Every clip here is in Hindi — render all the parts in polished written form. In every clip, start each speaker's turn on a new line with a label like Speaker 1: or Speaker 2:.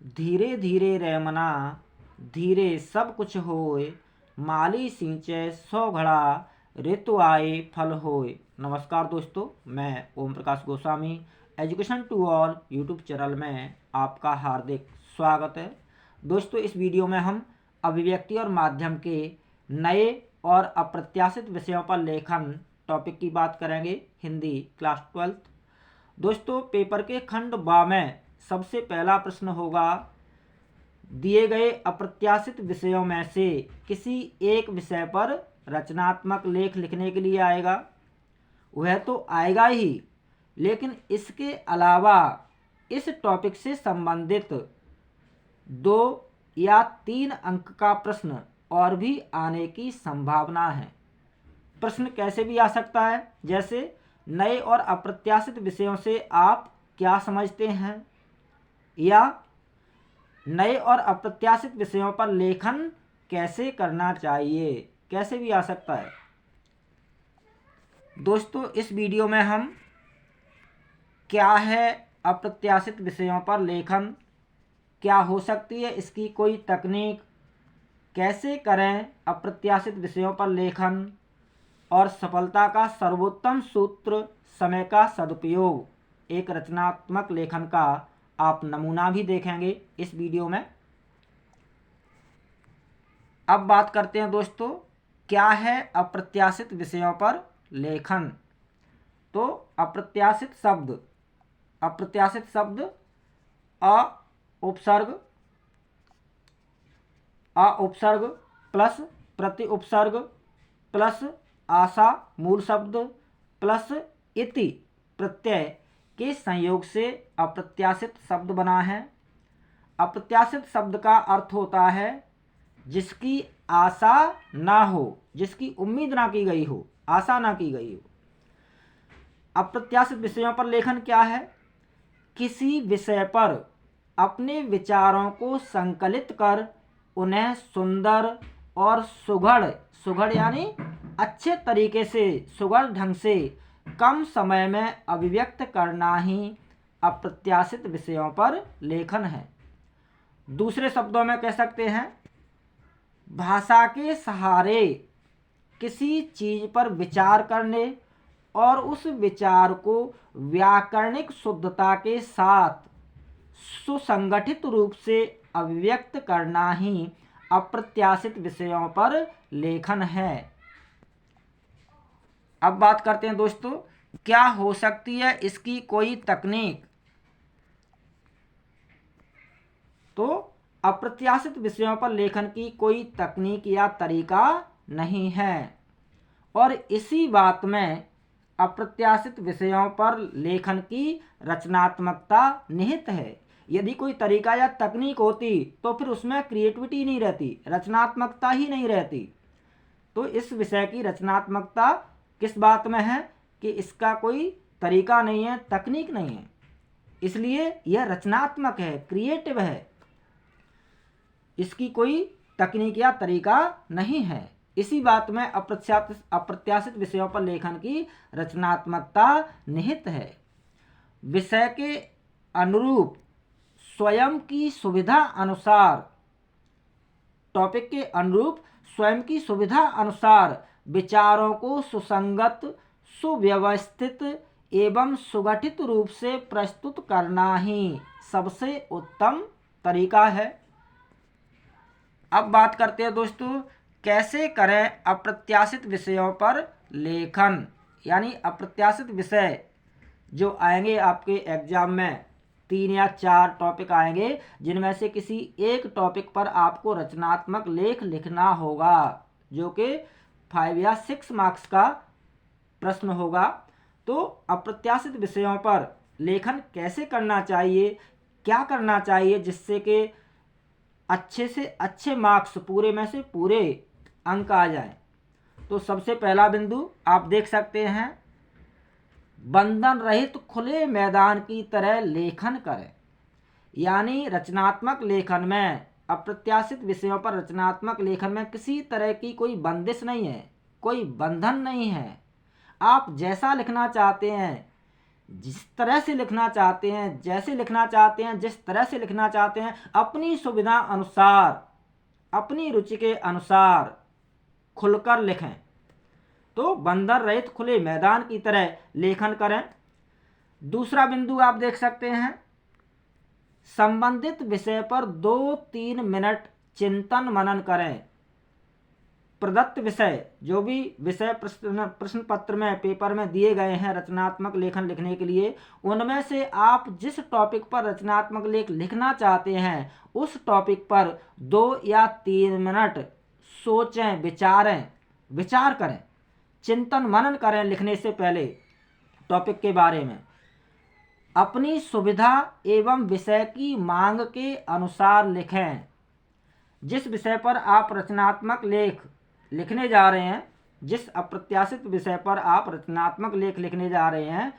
Speaker 1: धीरे धीरे रैमना धीरे सब कुछ होए, माली सींचे सौ घड़ा, ऋतु आए फल होए। नमस्कार दोस्तों, मैं Om Prakash Goswami education to all YouTube channel में आपका हार्दिक स्वागत है। दोस्तों, इस वीडियो में हम अभिव्यक्ति और माध्यम के नए और अप्रत्याशित विषयों पर लेखन टॉपिक की बात करेंगे, हिंदी क्लास 12th। दोस्तों, पेपर के खंड बा में सबसे पहला प्रश्न होगा, दिए गए अप्रत्याशित विषयों में से किसी एक विषय पर रचनात्मक लेख लिखने के लिए आएगा। वह तो आएगा ही, लेकिन इसके अलावा इस टॉपिक से संबंधित 2 या 3 अंक का प्रश्न और भी आने की संभावना है। प्रश्न कैसे भी आ सकता है, जैसे नए और अप्रत्याशित विषयों से आप क्या समझते हैं, या नए और अप्रत्याशित विषयों पर लेखन कैसे करना चाहिए, कैसे भी आ सकता है। दोस्तों, इस वीडियो में हम क्या है अप्रत्याशित विषयों पर लेखन, क्या हो सकती है इसकी कोई तकनीक, कैसे करें अप्रत्याशित विषयों पर लेखन, और सफलता का सर्वोत्तम सूत्र समय का सदुपयोग, एक रचनात्मक लेखन का आप नमूना भी देखेंगे इस वीडियो में। अब बात करते हैं दोस्तों, क्या है अप्रत्याशित विषयों पर लेखन। तो अप्रत्याशित शब्द अ उपसर्ग प्लस प्रति उपसर्ग प्लस आशा मूल शब्द प्लस इति प्रत्यय के संयोग से अप्रत्याशित शब्द बना है। अप्रत्याशित शब्द का अर्थ होता है जिसकी आशा ना हो, जिसकी उम्मीद ना की गई हो, आशा ना की गई हो। अप्रत्याशित विषयों पर लेखन क्या है, किसी विषय पर अपने विचारों को संकलित कर उन्हें सुंदर और सुघड़ यानी अच्छे तरीके से, सुघड़ ढंग से कम समय में अभिव्यक्त करना ही अप्रत्याशित विषयों पर लेखन है। दूसरे शब्दों में कह सकते हैं, भाषा के सहारे किसी चीज पर विचार करने और उस विचार को व्याकरणिक शुद्धता के साथ सुसंगठित रूप से अभिव्यक्त करना ही अप्रत्याशित विषयों पर लेखन है। अब बात करते हैं दोस्तों, क्या हो सकती है इसकी कोई तकनीक। तो अप्रत्याशित विषयों पर लेखन की कोई तकनीक या तरीका नहीं है, और इसी बात में अप्रत्याशित विषयों पर लेखन की रचनात्मकता निहित है। यदि कोई तरीका या तकनीक होती तो फिर उसमें क्रिएटिविटी नहीं रहती, रचनात्मकता ही नहीं रहती। तो इस विषय की रचनात्मकता किस बात में है कि इसका कोई तरीका नहीं है, तकनीक नहीं है, इसलिए यह रचनात्मक है, क्रिएटिव है। इसकी कोई तकनीक या तरीका नहीं है। इसी बात में अप्रत्याशित विषयों पर लेखन की रचनात्मकता निहित है। विषय के अनुरूप स्वयं की सुविधा अनुसार, टॉपिक के अनुरूप स्वयं की सुविधा अनुसार विचारों को सुसंगत, सुव्यवस्थित एवं सुगठित रूप से प्रस्तुत करना ही सबसे उत्तम तरीका है। अब बात करते हैं दोस्तों, कैसे करें अप्रत्याशित विषयों पर लेखन, यानी अप्रत्याशित विषय जो आएंगे आपके एग्जाम में, 3 या 4 टॉपिक आएंगे, जिनमें से किसी एक टॉपिक पर आपको रचनात्मक लेख लिखना होगा, जो कि 5 या 6 मार्क्स का प्रश्न होगा। तो अप्रत्याशित विषयों पर लेखन कैसे करना चाहिए, क्या करना चाहिए जिससे कि अच्छे से अच्छे मार्क्स, पूरे में से पूरे अंक आ जाए। तो सबसे पहला बिंदु आप देख सकते हैं, बंधन रहित खुले मैदान की तरह लेखन करें। यानी रचनात्मक लेखन में, अप्रत्याशित विषयों पर रचनात्मक लेखन में किसी तरह की कोई बंदिश नहीं है, कोई बंधन नहीं है। आप जैसा लिखना चाहते हैं, जिस तरह से लिखना चाहते हैं, जैसे लिखना चाहते हैं, जिस तरह से लिखना चाहते हैं, अपनी सुविधा अनुसार, अपनी रुचि के अनुसार खुलकर लिखें। तो बंधन रहित खुले मैदान की तरह लेखन करें। दूसरा बिंदु आप देख सकते हैं, संबंधित विषय पर 2-3 मिनट चिंतन मनन करें। प्रदत्त विषय, जो भी विषय प्रश्न पत्र में, पेपर में दिए गए हैं रचनात्मक लेखन लिखने के लिए, उनमें से आप जिस टॉपिक पर रचनात्मक लेख लिखना चाहते हैं उस टॉपिक पर 2 या 3 मिनट सोचें, विचार करें, चिंतन मनन करें लिखने से पहले टॉपिक के बारे में। अपनी सुविधा एवं विषय की मांग के अनुसार लिखें। जिस विषय पर आप रचनात्मक लेख लिखने जा रहे हैं, जिस अप्रत्याशित विषय पर आप रचनात्मक लेख लिखने जा रहे हैं,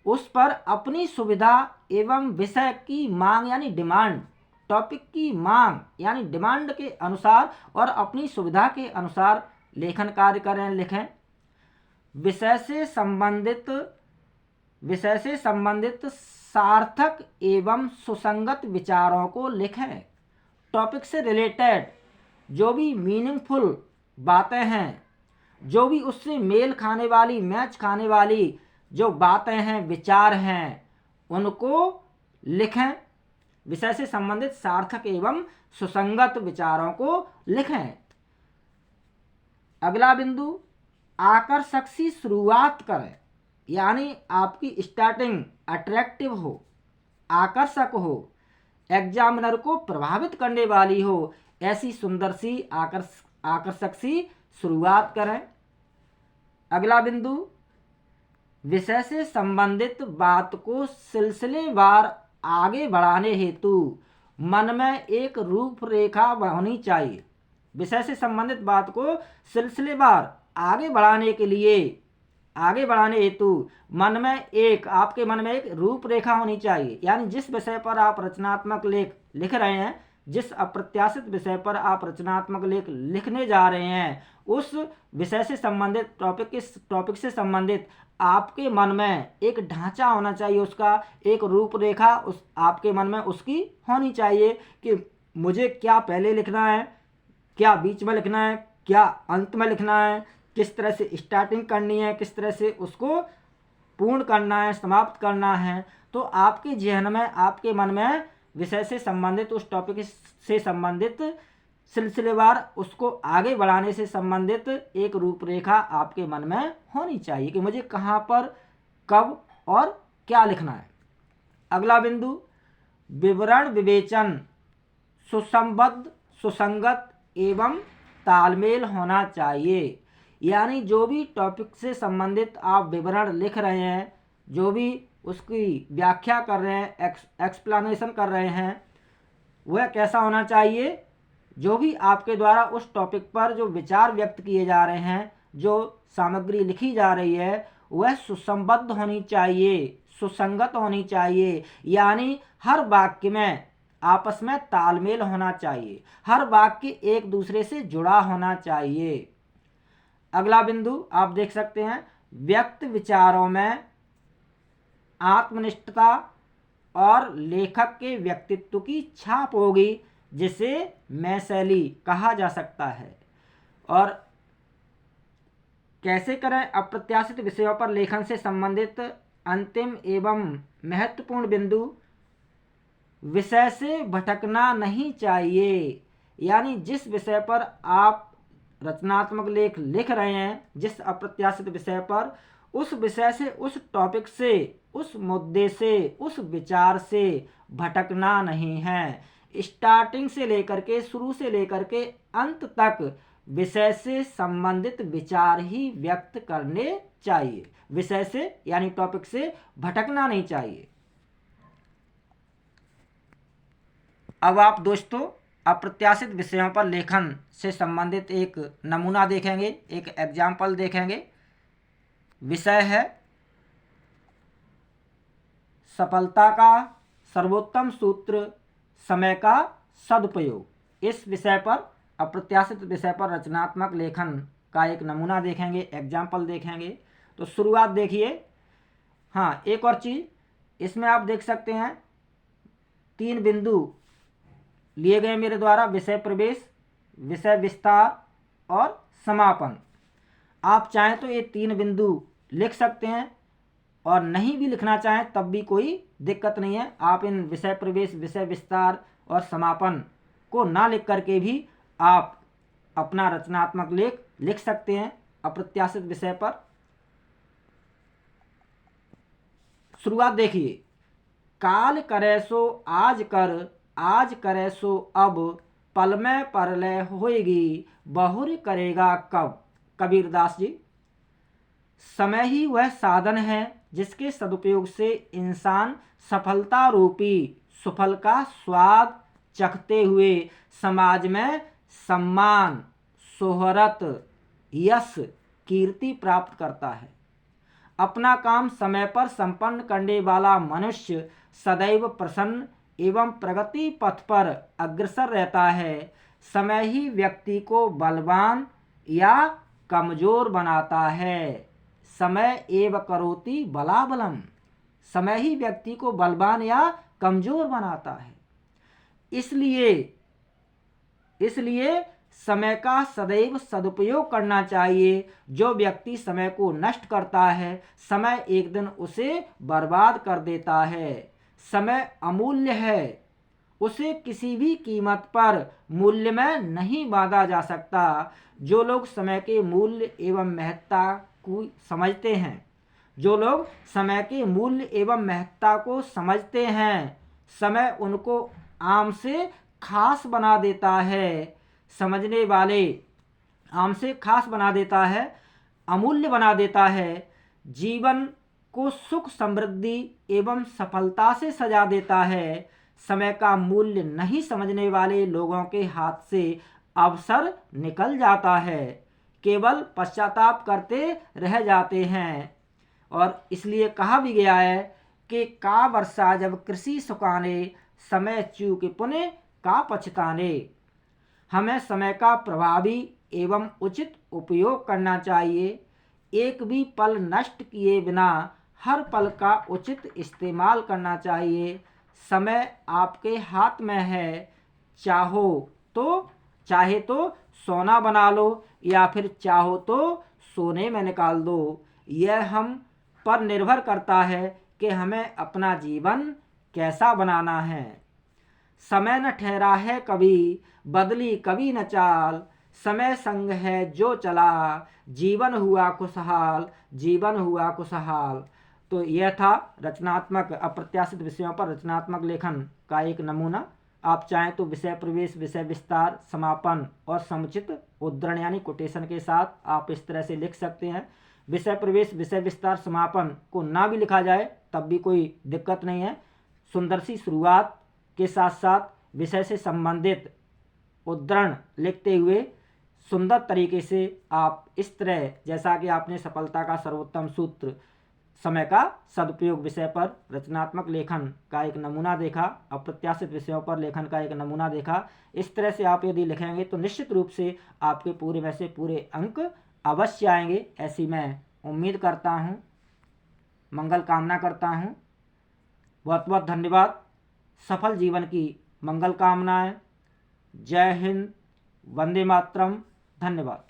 Speaker 1: उस पर अपनी सुविधा एवं विषय की मांग यानी डिमांड, टॉपिक की मांग यानी डिमांड के अनुसार और अपनी सुविधा के अनुसार लेखन कार्य करें, लिखें। विषय से संबंधित सार्थक एवं सुसंगत विचारों को लिखें। टॉपिक से रिलेटेड जो भी मीनिंगफुल बातें हैं, जो भी उससे मेल खाने वाली, मैच खाने वाली जो बातें हैं, विचार हैं, उनको लिखें। विषय से संबंधित सार्थक एवं सुसंगत विचारों को लिखें। अगला बिंदु, आकर्षक सी शुरुआत करें, यानी आपकी स्टार्टिंग अट्रैक्टिव हो, आकर्षक हो, एग्जामिनर को प्रभावित करने वाली हो, ऐसी सुंदर सी आकर्षक सी शुरुआत करें। अगला बिंदु, विषय से संबंधित बात को सिलसिलेवार आगे बढ़ाने हेतु मन में एक रूपरेखा होनी चाहिए। विषय से संबंधित बात को सिलसिलेवार आगे बढ़ाने के लिए, आगे बढ़ाने हेतु आपके मन में एक रूपरेखा होनी चाहिए। यानी जिस विषय पर आप रचनात्मक लेख लिख रहे हैं, जिस अप्रत्याशित विषय पर आप रचनात्मक लेख लिखने जा रहे हैं, उस विषय से संबंधित टॉपिक से संबंधित आपके मन में एक ढांचा होना चाहिए, उसका एक रूपरेखा आपके मन में उसकी होनी चाहिए कि मुझे क्या पहले लिखना है, क्या बीच में लिखना है, क्या अंत में लिखना है, किस तरह से स्टार्टिंग करनी है, किस तरह से उसको पूर्ण करना है, समाप्त करना है। तो आपके जहन में, आपके मन में विषय से संबंधित, उस टॉपिक से संबंधित सिलसिलेवार उसको आगे बढ़ाने से संबंधित एक रूपरेखा आपके मन में होनी चाहिए कि मुझे कहाँ पर, कब और क्या लिखना है। अगला बिंदु, विवरण विवेचन सुसंबद्ध, सुसंगत एवं तालमेल होना चाहिए। यानी जो भी टॉपिक से संबंधित आप विवरण लिख रहे हैं, जो भी उसकी व्याख्या कर रहे हैं, एक्सप्लेनेशन कर रहे हैं, वह कैसा होना चाहिए? जो भी आपके द्वारा उस टॉपिक पर जो विचार व्यक्त किए जा रहे हैं, जो सामग्री लिखी जा रही है, वह सुसंबद्ध होनी चाहिए, सुसंगत होनी चाहिए। यानी हर वाक्य में आपस में तालमेल होना चाहिए, हर वाक्य एक दूसरे से जुड़ा होना चाहिए। अगला बिंदु आप देख सकते हैं, व्यक्त विचारों में आत्मनिष्ठता और लेखक के व्यक्तित्व की छाप होगी, जिसे मैं शैली कहा जा सकता है। और कैसे करें? अप्रत्याशित विषयों पर लेखन से संबंधित अंतिम एवं महत्वपूर्ण बिंदु, विषय से भटकना नहीं चाहिए। यानी जिस विषय पर आप रचनात्मक लेख लिख रहे हैं, जिस अप्रत्याशित विषय पर, उस विषय से, उस टॉपिक से, उस मुद्दे से, उस विचार से भटकना नहीं है। स्टार्टिंग से लेकर के, शुरू से लेकर के अंत तक विषय से संबंधित विचार ही व्यक्त करने चाहिए। विषय से यानी टॉपिक से भटकना नहीं चाहिए। अब आप दोस्तों अप्रत्याशित विषयों पर लेखन से संबंधित एक नमूना देखेंगे, एक एग्जाम्पल देखेंगे। विषय है सफलता का सर्वोत्तम सूत्र, समय का सदुपयोग। इस विषय पर, अप्रत्याशित विषय पर रचनात्मक लेखन का एक नमूना देखेंगे, एग्जाम्पल देखेंगे। तो शुरुआत देखिए, हाँ, एक और चीज़ इसमें आप देख सकते हैं, 3 बिंदु लिए गए मेरे द्वारा, विषय प्रवेश, विषय विस्तार और समापन। आप चाहें तो ये 3 बिंदु लिख सकते हैं और नहीं भी लिखना चाहें तब भी कोई दिक्कत नहीं है। आप इन विषय प्रवेश, विषय विस्तार और समापन को ना लिख करके भी आप अपना रचनात्मक लेख लिख सकते हैं अप्रत्याशित विषय पर। शुरुआत देखिए, काल करे सो आज कर, आज करे सो अब, पल में परलय होएगी, बहुर करेगा कब। कबीरदास जी। समय ही वह साधन है जिसके सदुपयोग से इंसान सफलता रूपी सुफल का स्वाद चखते हुए समाज में सम्मान, शोहरत, यश, कीर्ति प्राप्त करता है। अपना काम समय पर संपन्न करने वाला मनुष्य सदैव प्रसन्न एवं प्रगति पथ पर अग्रसर रहता है। समय ही व्यक्ति को बलवान या कमजोर बनाता है। समय एव करोति बलाबलम। समय ही व्यक्ति को बलवान या कमजोर बनाता है। इसलिए समय का सदैव सदुपयोग करना चाहिए। जो व्यक्ति समय को नष्ट करता है, समय एक दिन उसे बर्बाद कर देता है। समय अमूल्य है, उसे किसी भी कीमत पर मूल्य में नहीं बांधा जा सकता। जो लोग समय के मूल्य एवं महत्ता को समझते हैं, जो लोग समय के मूल्य एवं महत्ता को समझते हैं, समय उनको आम से खास बना देता है। समझने वाले आम से खास बना देता है, अमूल्य बना देता है। जीवन को सुख, समृद्धि एवं सफलता से सजा देता है। समय का मूल्य नहीं समझने वाले लोगों के हाथ से अवसर निकल जाता है, केवल पश्चाताप करते रह जाते हैं। और इसलिए कहा भी गया है कि का वर्षा जब कृषि सुखाने, समय चूके पुण्य का पछताने। हमें समय का प्रभावी एवं उचित उपयोग करना चाहिए। एक भी पल नष्ट किए बिना हर पल का उचित इस्तेमाल करना चाहिए। समय आपके हाथ में है, चाहे तो सोना बना लो या फिर चाहो तो सोने में निकाल दो। यह हम पर निर्भर करता है कि हमें अपना जीवन कैसा बनाना है। समय न ठहरा है कभी, बदली कभी न चाल, समय संग है जो चला, जीवन हुआ खुशहाल, जीवन हुआ खुशहाल। तो यह था रचनात्मक अप्रत्याशित विषयों पर रचनात्मक लेखन का एक नमूना। आप चाहें तो विषय प्रवेश, विषय विस्तार, समापन और समुचित उद्धरण यानी कोटेशन के साथ आप इस तरह से लिख सकते हैं। विषय प्रवेश, विषय विस्तार, समापन को ना भी लिखा जाए तब भी कोई दिक्कत नहीं है। सुंदर सी शुरुआत के साथ साथ विषय से संबंधित उद्धरण लिखते हुए सुंदर तरीके से आप इस तरह, जैसा कि आपने सफलता का सर्वोत्तम सूत्र, समय का सदुपयोग विषय पर रचनात्मक लेखन का एक नमूना देखा, अप्रत्याशित विषयों पर लेखन का एक नमूना देखा। इस तरह से आप यदि लिखेंगे तो निश्चित रूप से आपके पूरे में से पूरे अंक अवश्य आएंगे, ऐसी मैं उम्मीद करता हूँ, मंगल कामना करता हूँ। बहुत बहुत धन्यवाद। सफल जीवन की मंगल कामनाएं। जय हिंद, वंदे मातरम। धन्यवाद।